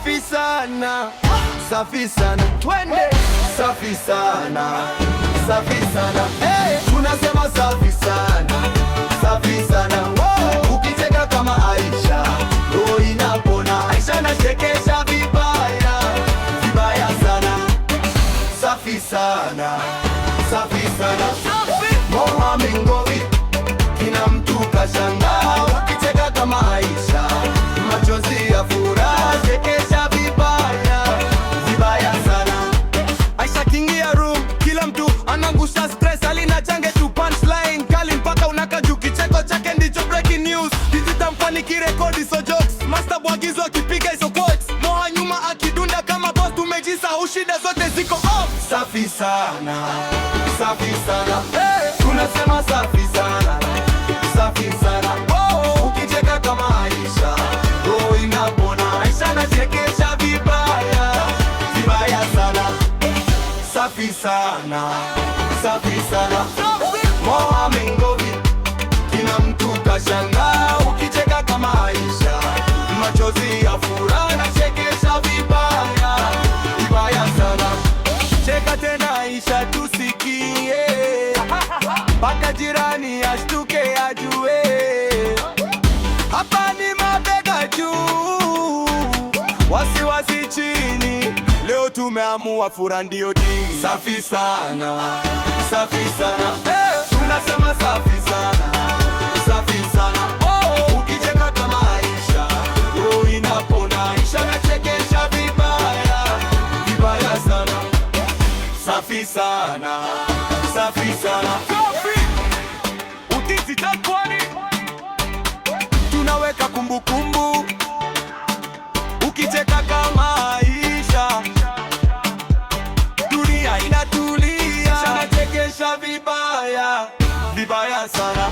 safi sana, safi sana, twende safi sana, safi sana, hey, tunasema safi sana, safi sana, wow. Ukicheka kama Aisha, roho inapona. Aisha anachekesha vibaya, vibaya sana, safi sana, safi sana, Mohamed Ngowi, kila mtu kashangaa. Ukicheka kama Aisha, machozi ya furaha, chekesha vibaya, vibaya sana. Aisha kingia room, kila mtu anangusha stress, alina change tu punchline kali mpaka unakaju. Kicheko chake ndicho breaking news, digital mfani kirekodi so jokes, master Bwagizo akipiga hizo quotes, Moha nyuma akidunda kama boss. Tumejisahau, shida zote ziko off. Safi sana, safi sana, hey, tunasema safi sana, safi sana, oh. Ukicheka kama Aisha, roho inapona. Aisha anachekesha vibaya, vibaya sana, safi sana, safi sana, Mohamed Ngowi, kila mtu kashangaa. Ukicheka kama Aisha, machozi ya furaha, anachekesha vibaya, vibaya sana. Cheka tena Aisha tusikie, mpaka jirani ashtuke ajue, hapa ni mabega juu, wasiwasi chini. Leo tumeamua furaha ndio dini. Safi sana, safi sana, hey, tunasema safi sana, safi sana, oh. Ukicheka kama Aisha, roho inapona. Aisha anachekesha vibaya, vibaya sana, safi sana, safi sana, Utizi Takwani, tunaweka kumbukumbu. Ukicheka kama Aisha, dunia inatulia. Anachekesha vibaya, vibaya sana.